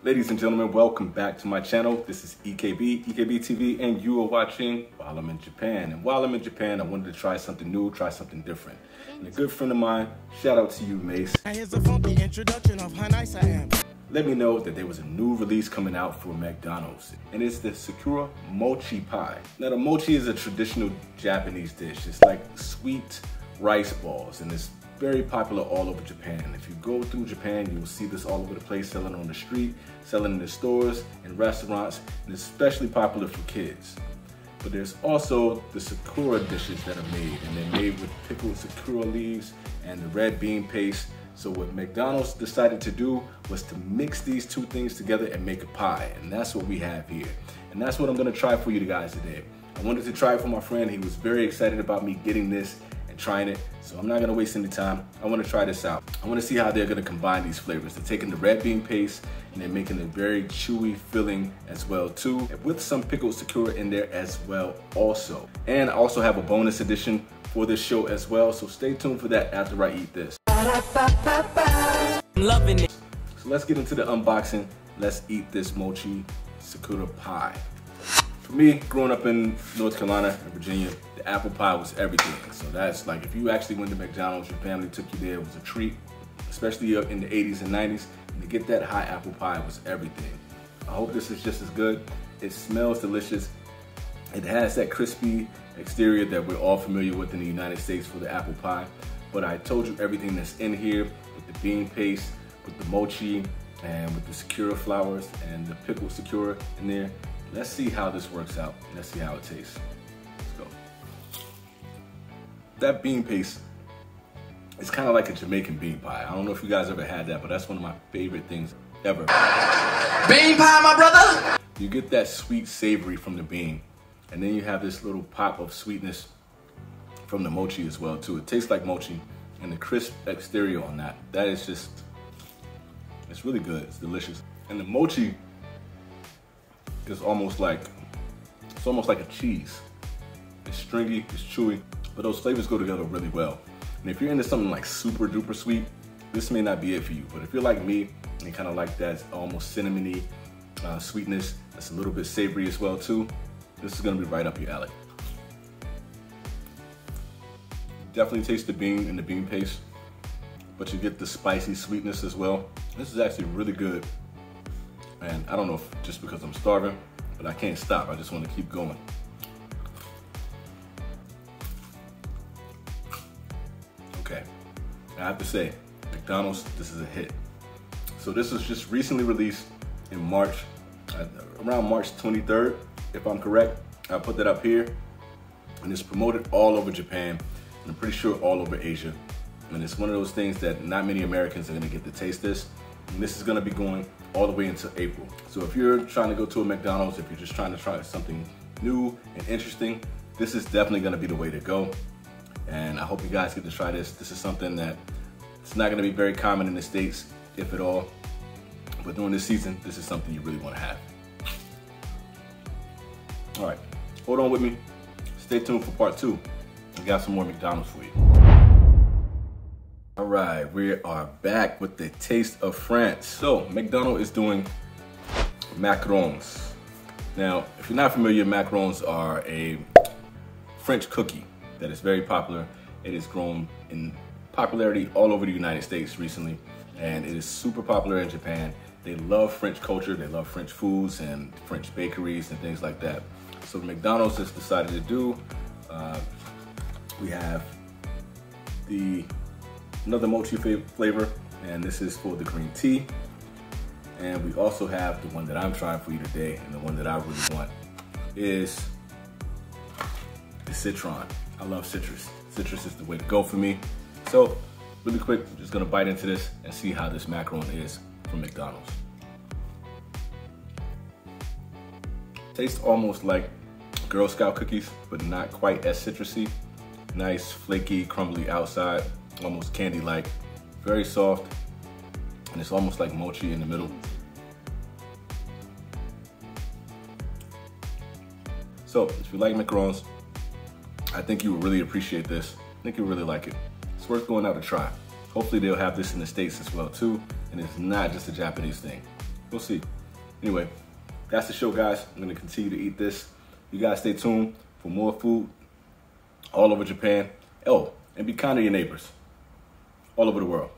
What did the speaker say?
Ladies and gentlemen, welcome back to my channel. This is EKB TV, and you are watching While I'm in Japan. And while I'm in Japan, I wanted to try something new, try something different. And a good friend of mine, shout out to you, Mace. Here's a funky introduction of how nice I am. Let me know that there was a new release coming out for McDonald's, and it's the Sakura Mochi pie. Now, the mochi is a traditional Japanese dish. It's like sweet rice balls, and it's very popular all over Japan. If you go through Japan, you will see this all over the place, selling on the street, selling in the stores and restaurants, and it's especially popular for kids. But there's also the Sakura dishes that are made, and they're made with pickled Sakura leaves and the red bean paste. So what McDonald's decided to do was to mix these two things together and make a pie, and that's what we have here. And that's what I'm gonna try for you guys today. I wanted to try it for my friend. He was very excited about me getting this and trying it, so I'm not gonna waste any time. I wanna try this out. I wanna see how they're gonna combine these flavors. They're taking the red bean paste and they're making it very chewy filling as well too, with some pickled Sakura in there as well also. And I also have a bonus edition for this show as well, so stay tuned for that after I eat this. I'm loving it. So let's get into the unboxing. Let's eat this Mochi Sakura pie. For me, growing up in North Carolina and Virginia, the apple pie was everything. So that's like, if you actually went to McDonald's, your family took you there, it was a treat, especially in the 80s and 90s. And to get that hot apple pie was everything. I hope this is just as good. It smells delicious. It has that crispy exterior that we're all familiar with in the United States for the apple pie. But I told you everything that's in here with the bean paste, with the mochi, and with the Sakura flowers and the pickled Sakura in there. Let's see how this works out. Let's see how it tastes. Let's go. That bean paste is kind of like a Jamaican bean pie. I don't know if you guys ever had that, but that's one of my favorite things ever. Bean pie, my brother! You get that sweet savory from the bean, and then you have this little pop of sweetness from the mochi as well too. It tastes like mochi, and the crisp exterior on that is just, it's really good. It's delicious. And the mochi is almost like a cheese. It's stringy, it's chewy, but those flavors go together really well. And if you're into something like super duper sweet, this may not be it for you. But if you're like me and kind of like that almost cinnamony sweetness, that's a little bit savory as well too, this is gonna be right up your alley. Definitely taste the bean and the bean paste, but you get the spicy sweetness as well. This is actually really good. And I don't know if just because I'm starving, but I can't stop. I just want to keep going. Okay, I have to say, McDonald's, this is a hit. So this was just recently released in March, around March 23rd, if I'm correct. I put that up here, and it's promoted all over Japan, and I'm pretty sure all over Asia. And it's one of those things that not many Americans are gonna get to taste this. And this is gonna be going all the way into April. So if you're trying to go to a McDonald's, if you're just trying to try something new and interesting, this is definitely gonna be the way to go. And I hope you guys get to try this. This is something that it's not gonna be very common in the States, if at all. But during this season, this is something you really wanna have. All right, hold on with me. Stay tuned for part 2. We got some more McDonald's for you. All right, we are back with the taste of France. So McDonald's is doing Macrons. Now, if you're not familiar, Macrons are a French cookie that is very popular. It has grown in popularity all over the United States recently, and it is super popular in Japan. They love French culture, they love French foods and French bakeries and things like that. So McDonald's has decided to do, we have another mochi flavor, and this is for the green tea. And we also have the one that I'm trying for you today, and the one that I really want is the citron. I love citrus. Citrus is the way to go for me. So really quick, I'm just gonna bite into this and see how this macaron is from McDonald's. Tastes almost like Girl Scout cookies, but not quite as citrusy. Nice, flaky, crumbly outside, almost candy-like, very soft, and it's almost like mochi in the middle. So, if you like macarons, I think you will really appreciate this. I think you'll really like it. It's worth going out to try. Hopefully they'll have this in the States as well too, and it's not just a Japanese thing. We'll see. Anyway, that's the show, guys. I'm gonna continue to eat this. You guys stay tuned for more food all over Japan. Oh, and be kind to your neighbors all over the world.